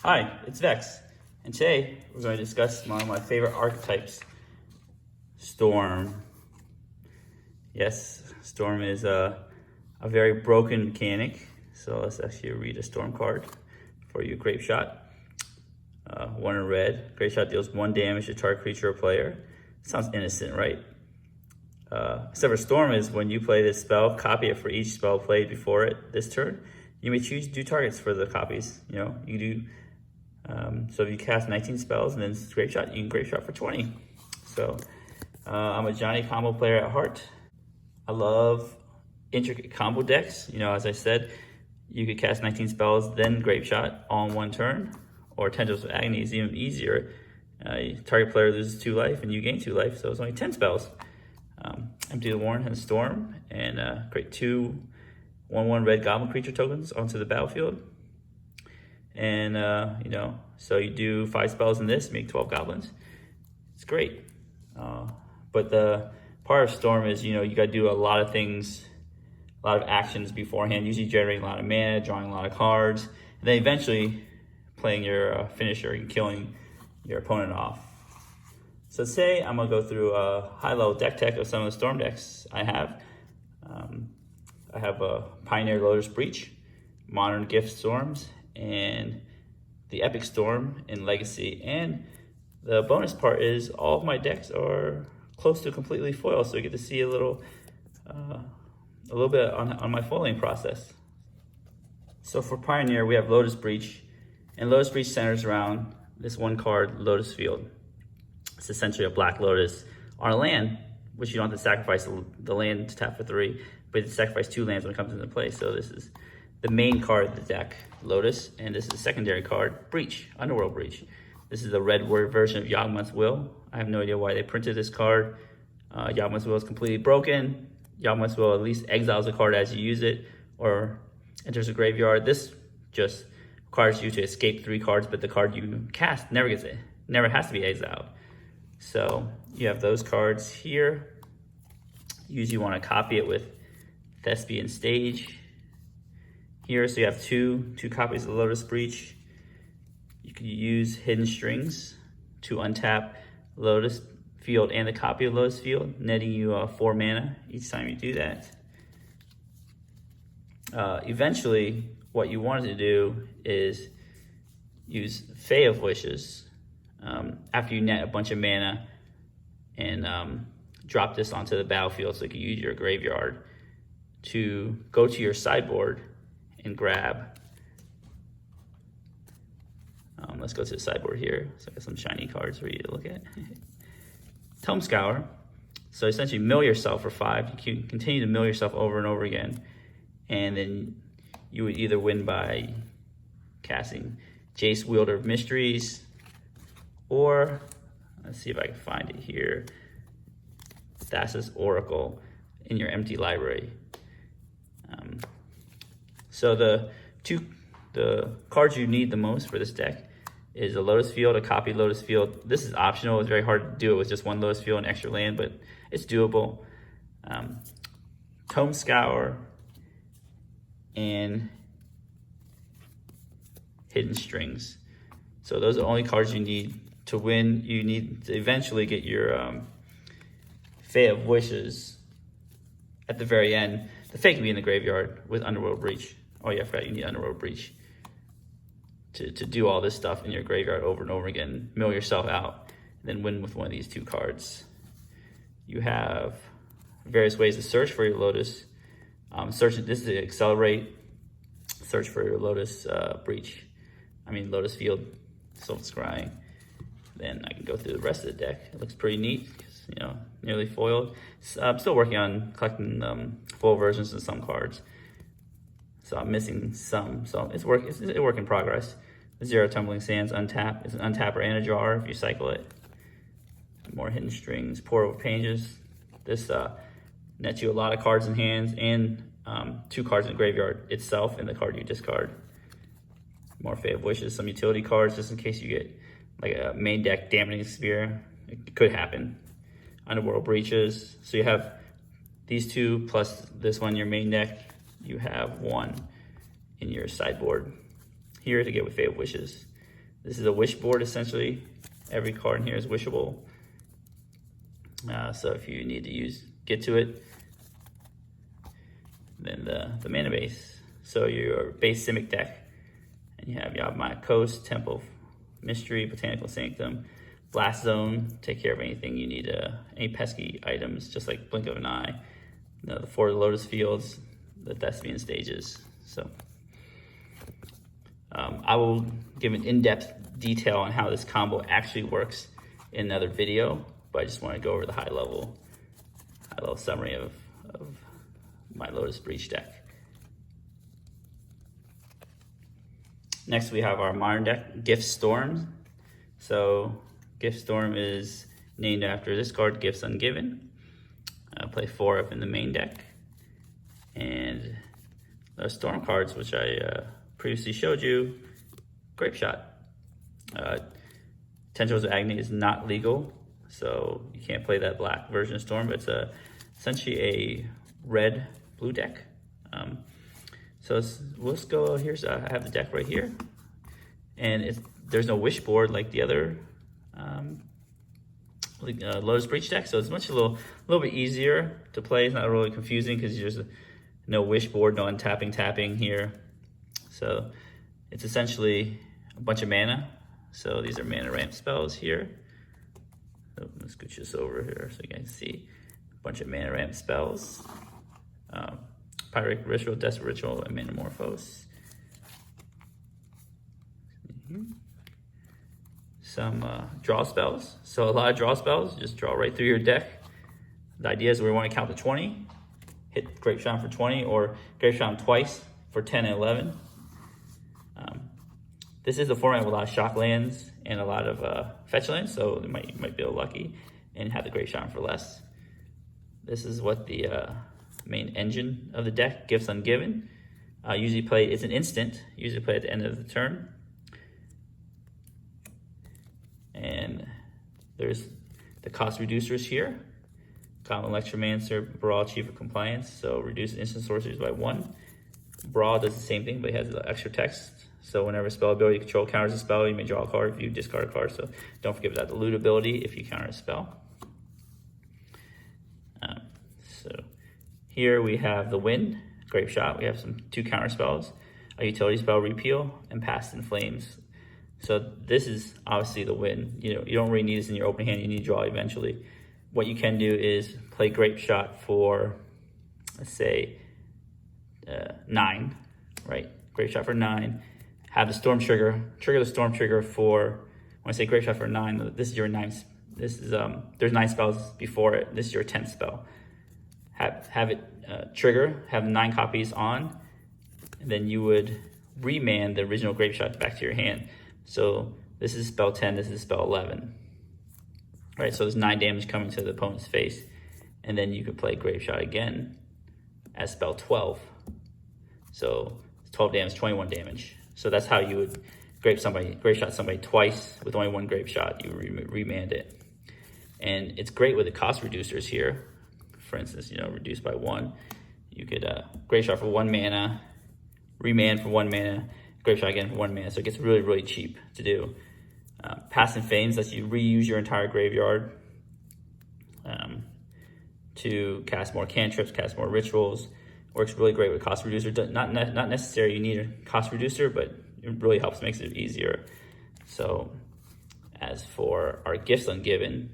Hi, it's Vex, and today we're going to discuss one of my favorite archetypes, Storm. Yes, Storm is a very broken mechanic, so let's actually read a Storm card for you. Grape Shot, 1 in red. Grape Shot deals 1 damage to target creature or player. Sounds innocent, right? Except for Storm is when you play this spell, copy it for each spell played before it this turn. You may choose to do targets for the copies. You do. So if you cast 19 spells and then Grape Shot, you can Grape Shot for 20. So I'm a Johnny combo player at heart. I love intricate combo decks. As I said, you could cast 19 spells, then Grape Shot all in 1 turn, or Tendrils of Agony is even easier. Target player loses 2 life and you gain 2 life, so it's only 10 spells. Empty the Warren and Storm, and create 2 1/1 red goblin creature tokens onto the battlefield. And so you do 5 spells in this, make 12 goblins. It's great. But the part of Storm is, you got to do a lot of things, a lot of actions beforehand, usually generating a lot of mana, drawing a lot of cards, and then eventually playing your finisher and killing your opponent off. So today I'm going to go through a high-level deck tech of some of the Storm decks I have. I have a Pioneer Lotus Breach, Modern Gift Storms, and the Epic Storm in Legacy. And the bonus part is all of my decks are close to completely foil, so you get to see a little bit on my foiling process. So for Pioneer, we have Lotus Breach, and Lotus Breach centers around this 1 card, Lotus Field. It's essentially a black lotus on a land, which you don't have to sacrifice the land to tap for 3, but you sacrifice 2 lands when it comes into play. So this is the main card of the deck, Lotus, and this is the secondary card, Breach, Underworld Breach. This is the red word version of Yawgmoth's Will. I have no idea why they printed this card. Yawgmoth's Will is completely broken. Yawgmoth's Will at least exiles a card as you use it, or enters a graveyard. This just requires you to escape 3 cards, but the card you cast never has to be exiled. So you have those cards here. Usually you want to copy it with Thespian Stage here. So you have two copies of Lotus Breach. You can use Hidden Strings to untap Lotus Field and the copy of Lotus Field, netting you 4 mana each time you do that. Eventually, what you want to do is use Fae of Wishes after you net a bunch of mana and drop this onto the battlefield, so you can use your graveyard to go to your sideboard and grab. Let's go to the sideboard here. So I got some shiny cards for you to look at. Tome Scour. So essentially mill yourself for 5. You can continue to mill yourself over and over again. And then you would either win by casting Jace, Wielder of Mysteries, or let's see if I can find it here, Thassa's Oracle in your empty library. So the cards you need the most for this deck is a Lotus Field, a copy Lotus Field. This is optional. It's very hard to do it with just 1 Lotus Field and extra land, but it's doable. Tome Scour and Hidden Strings. So those are the only cards you need to win. You need to eventually get your Fae of Wishes at the very end. The Fae can be in the graveyard with Underworld Breach. Oh yeah, I forgot you need Underworld Breach to do all this stuff in your graveyard over and over again, mill yourself out, and then win with one of these 2 cards. You have various ways to search for your Lotus. This is to accelerate. Search for your Lotus Lotus Field, Sylvan Scrying. Then I can go through the rest of the deck. It looks pretty neat, nearly foiled. I'm still working on collecting full versions of some cards. So I'm missing some, so it's a work in progress. 0 Tumbling Sands, untap. It's an untapper and a drawer if you cycle it. More Hidden Strings, Pour Over Pages. This nets you a lot of cards in hands and 2 cards in the graveyard itself and the card you discard. More Fae of Wishes, some utility cards just in case you get like a main deck Dampening Sphere. It could happen. Underworld Breaches. So you have these 2 plus this one in your main deck. You have 1 in your sideboard here to get with Fae of Wishes. This is a wish board essentially. Every card in here is wishable. So if you need to get to it, then the mana base. So your base Simic deck, and you have Yavimaya Coast, Temple of Mystery, Botanical Sanctum, Blast Zone, take care of anything you need, any pesky items, just like Blink of an Eye, the 4 Lotus Fields, the Thespian Stages. So I will give an in-depth detail on how this combo actually works in another video, but I just want to go over the high level summary of my Lotus Breach deck. Next we have our modern deck, Gift Storm. So Gift Storm is named after this card, Gifts Ungiven. Play 4 up in the main deck. And the Storm cards, which I previously showed you, Grape Shot. Tendrils of Agony is not legal, so you can't play that black version of Storm, but it's essentially a red-blue deck. So let's go, I have the deck right here. And there's no wish board like the other Lotus Breach deck, so it's a little bit easier to play. It's not really confusing because there's no wish board, no tapping here. So it's essentially a bunch of mana. So these are mana ramp spells here. So let's scooch this over here so you guys can see a bunch of mana ramp spells. Pyrrhic Ritual, Desperate Ritual, and Metamorphose. Some draw spells. So a lot of draw spells, just draw right through your deck. The idea is we want to count to 20, hit Grape Shot for 20, or Grape Shot twice for 10 and 11. This is the format with a lot of shock lands and a lot of fetch lands, so you might be lucky and have the Grape Shot for less. This is what the main engine of the deck, Gifts Ungiven. Usually play, it's an instant, usually play at the end of the turn. And there's the cost reducers here. Common Electromancer, Brawl, Chief of Compliance, so reduce instant sorceries by 1. Brawl does the same thing, but it has the extra text. So whenever a spell ability you control counters a spell, you may draw a card if you discard a card. So don't forget about the loot ability if you counter a spell. So here we have the Wind, Grape Shot. We have 2 counter spells, a utility spell, Repeal, and Past in Flames. So this is obviously the Wind. You don't really need this in your open hand. You need to draw eventually. What you can do is play Grape Shot for, let's say, 9, right? Grape Shot for 9. Have the Storm trigger the Storm trigger for, when I say Grape Shot for 9, this is your 9th. This is there's 9 spells before it. This is your 10th spell. Have it trigger. Have 9 copies on, and then you would remand the original Grape Shot back to your hand. So this is spell 10. This is spell 11. Right. So there's 9 damage coming to the opponent's face, and then you could play Grape Shot again as spell 12. So 12 damage, 21 damage. So that's how you would Grape Shot somebody twice with only 1 Grape Shot. You remand it. And it's great with the cost reducers here. For instance, reduce by 1. You could Grape Shot for 1 mana, remand for 1 mana, Grape Shot again for 1 mana. So it gets really, really cheap to do. Past in Flames lets you reuse your entire graveyard to cast more cantrips, cast more rituals. Works really great with cost reducer. Not necessary you need a cost reducer, but it really helps, makes it easier. So as for our Gifts Ungiven,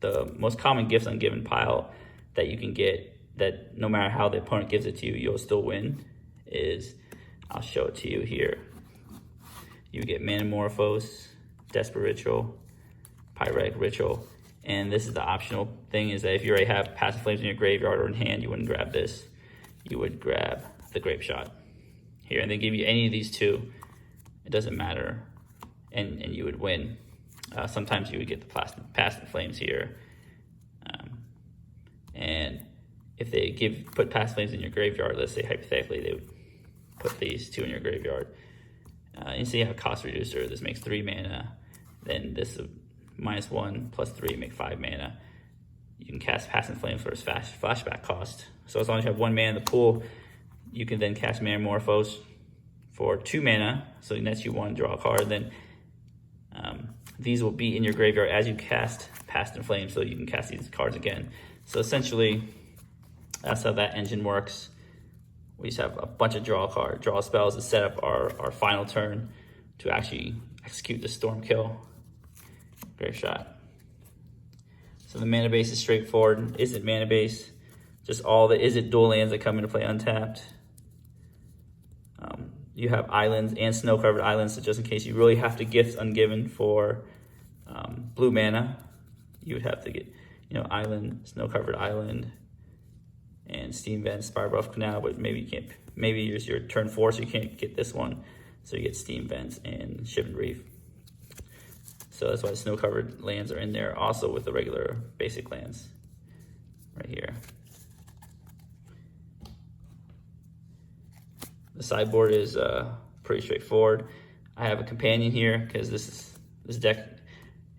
the most common Gifts Ungiven pile that you can get, that no matter how the opponent gives it to you, you'll still win, is, I'll show it to you here. You get Metamorphose, Desperate Ritual, Pyrrhic Ritual, and this is the optional thing, is that if you already have Past in Flames in your graveyard or in hand, you wouldn't grab this. You would grab the Grape Shot here, and they give you any of these 2. It doesn't matter, and you would win. Sometimes you would get the Past in Flames here, and if they put Past in Flames in your graveyard, let's say hypothetically they would put these 2 in your graveyard. And so you have a cost reducer. This makes 3 mana. Then this -1 plus 3 make 5 mana. You can cast Past in Flames for its flashback cost. So as long as you have 1 mana in the pool, you can then cast Metamorphose for 2 mana. So that's you 1, draw a card. Then these will be in your graveyard as you cast Past in Flame, so you can cast these cards again. So essentially, that's how that engine works. We just have a bunch of draw spells to set up our final turn to actually execute the Storm Kill. Great shot. So the mana base is straightforward. Isn't mana base, just all the Is It dual lands that come into play untapped. You have islands and snow-covered islands, so just in case you really have to gift Ungiven for blue mana, you would have to get, island, snow-covered island, and Steam Vents, Spirebuff Canal, but maybe you can't. Maybe it's your turn 4, so you can't get this one. So you get Steam Vents and Shivan Reef. So that's why the snow-covered lands are in there, also with the regular basic lands, right here. The sideboard is pretty straightforward. I have a companion here because this deck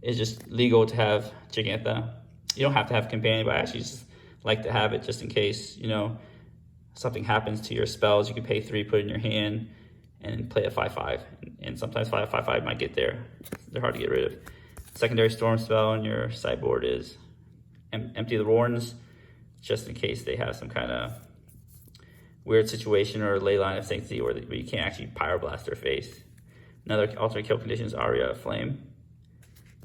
is just legal to have Gigantha. You don't have to have a companion, but I actually just like to have it just in case, something happens to your spells. You can pay 3, put it in your hand, and play a 5/5. And sometimes 5/5 might get there. They're hard to get rid of. Secondary Storm spell on your sideboard is empty the Rorns, just in case they have some kind of weird situation or ley line of sanctity where you can't actually pyroblast their face. Another alternate kill condition is Aria of Flame.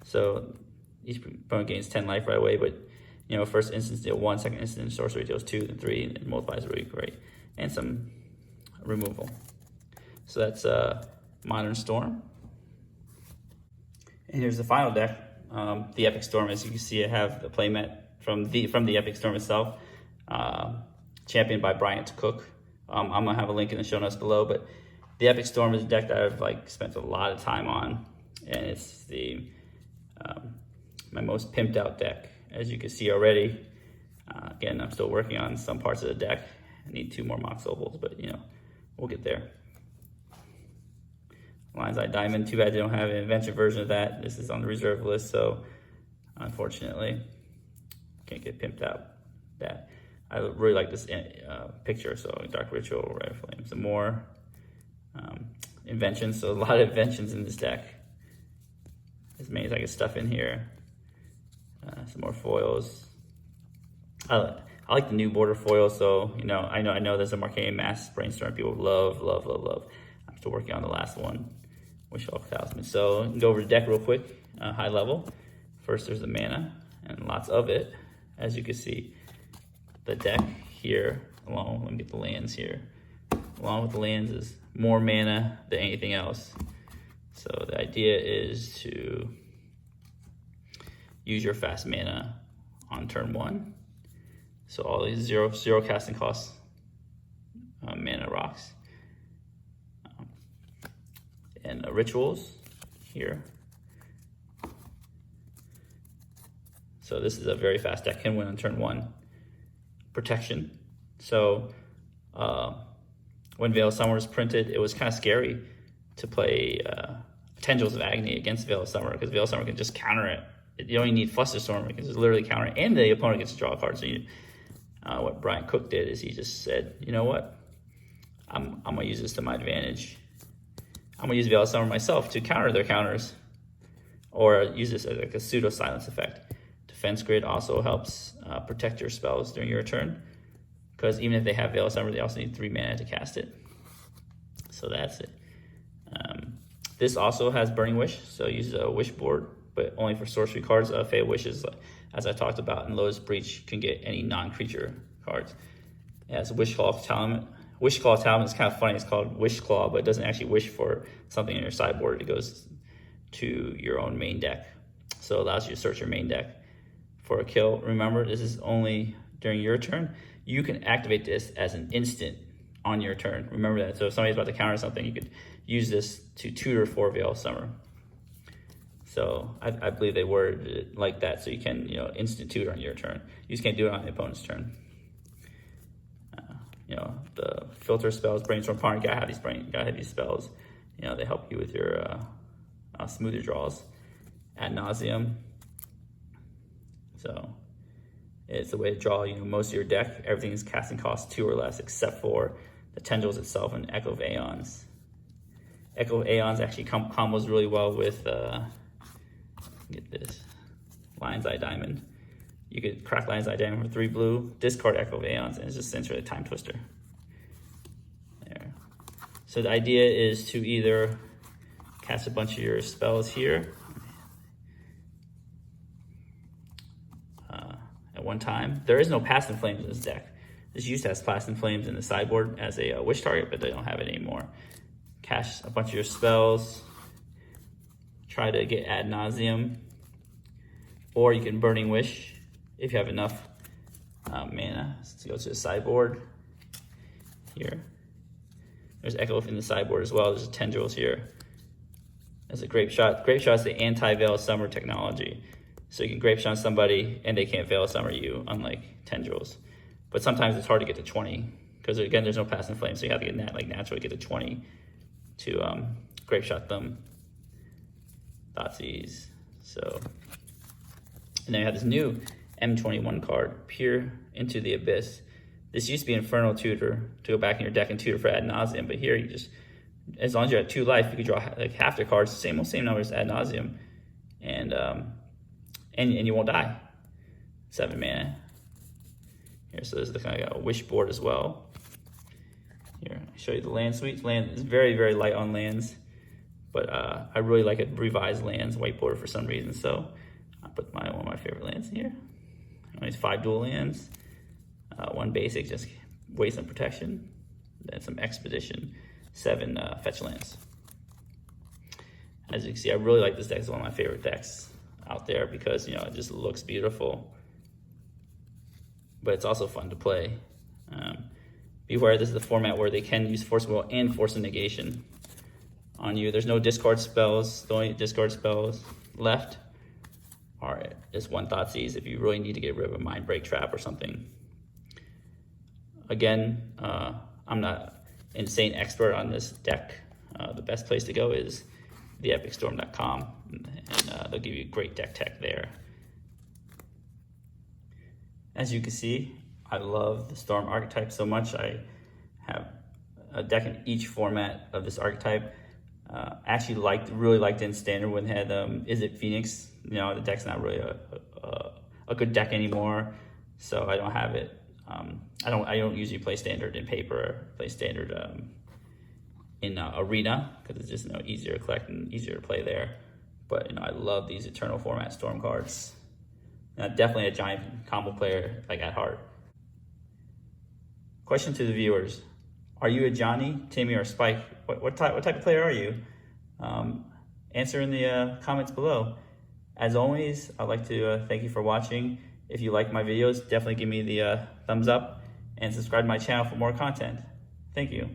So each opponent gains 10 life right away, but first instance deal 1, second instance sorcery deals 2, then 3, and multiplies really great. And some removal. So that's Modern Storm. And here's the final deck, the Epic Storm. As you can see, I have the playmat from the Epic Storm itself. Championed by Bryant Cook. I'm gonna have a link in the show notes below, but the Epic Storm is a deck that I've spent a lot of time on, and it's the my most pimped out deck, as you can see already. Again, I'm still working on some parts of the deck. I need 2 more Mox Opals, but we'll get there. Lion's Eye Diamond, too bad they don't have an adventure version of that. This is on the reserve list, so unfortunately, can't get pimped out that. I really like this picture, so Dark Ritual, Red Flame, some more inventions. So a lot of inventions in this deck. As many as I can stuff in here. Some more foils. I like the new border foil, so I know there's a Marcane Mass Brainstorm people love. I'm still working on the last one, Wishful Talisman. So go over the deck real quick, high level. First, there's the mana, and lots of it, as you can see. The deck here, let me get the lands here. Along with the lands is more mana than anything else. So the idea is to use your fast mana on turn 1. So all these zero casting costs mana rocks. And rituals here. So this is a very fast deck, can win on turn 1. Protection. So when Veil of Summer was printed, it was kind of scary to play Tendrils of Agony against Veil of Summer, because Veil of Summer can just counter it. You only need Flusterstorm, because it's literally counter it, and the opponent gets to draw a card. So what Brian Cook did is he just said, you know what, I'm gonna use this to my advantage. I'm gonna use Veil of Summer myself to counter their counters, or use this as a pseudo silence effect. Defense Grid also helps protect your spells during your turn, because even if they have Veil of Summer, they also need 3 mana to cast it. So that's it. This also has Burning Wish, so it uses a Wish board, but only for sorcery cards. Fatal Wishes, as I talked about, and Lotus Breach can get any non-creature cards. It has Wishclaw Talent. Wishclaw Talent is kind of funny. It's called Wishclaw, but it doesn't actually wish for something in your sideboard. It goes to your own main deck. So it allows you to search your main deck for a kill. Remember, this is only during your turn. You can activate this as an instant on your turn. Remember that. So if somebody's about to counter something, you could use this to tutor for Veil of Summer. So I believe they worded it like that, so you can instant tutor on your turn. You just can't do it on the opponent's turn. The filter spells, Brainstorm Partner, gotta have these spells. They help you with your smoother draws ad nauseum. So it's a way to draw most of your deck. Everything is casting cost 2 or less, except for the Tendrils itself and Echo of Aeons. Echo of Aeons actually combos really well with Get this. Lion's Eye Diamond. You could crack Lion's Eye Diamond for 3 blue, discard Echo of Aeons, and it's just essentially a Time Twister. There. So the idea is to either cast a bunch of your spells here at one time. There is no Past in Flames in this deck. This used to have Past in Flames in the sideboard as a wish target, but they don't have it anymore. Cast a bunch of your spells. Try to get ad nauseum. Or you can Burning Wish if you have enough mana. Let's go to the sideboard here. There's Echo in the sideboard as well. There's Tendrils here. There's a Grape Shot. Grape Shot is the anti-Veil Summer technology. So you can Grape Shot somebody and they can't Veil Summer you, unlike Tendrils. But sometimes it's hard to get to 20 because again, there's no Past in Flames, so you have to get naturally get to 20 to Grape Shot them. Thoughtseize. So, and then you have this new M21 card, Peer into the Abyss. This used to be Infernal Tutor to go back in your deck and tutor for ad nauseum, but here you just, as long as you're at 2 life, you can draw like half their cards, same number as ad nauseum, and you won't die. 7 mana. Here, so this is the kind of wish board as well. Here, I show you the land suites. Land is very, very light on lands, but I really like it revised lands whiteboard for some reason. So I put one of my favorite lands in here. Only 5 dual lands, 1 basic, just waste and protection, then some expedition, 7 fetch lands. As you can see, I really like this deck. It's one of my favorite decks out there because it just looks beautiful, but it's also fun to play. Beware, this is the format where they can use Force of Will and Force of Negation on you. There's no discard spells. The only discard spells left are just 1 Thoughtseize if you really need to get rid of a Mind Break Trap or something. Again, I'm not an insane expert on this deck. The best place to go is theepicstorm.com, and they'll give you great deck tech there. As you can see, I love the Storm archetype so much. I have a deck in each format of this archetype. Actually really liked it in Standard when it had Is It Phoenix? The deck's not really a good deck anymore, so I don't have it. I don't usually play Standard in paper. I play Standard in Arena because it's just easier to collect and easier to play there. But I love these Eternal format Storm cards. Definitely a giant combo player at heart. Question to the viewers: are you a Johnny, Timmy, or Spike? What type of player are you? Answer in the comments below. As always, I'd like to thank you for watching. If you like my videos, definitely give me the thumbs up and subscribe to my channel for more content. Thank you.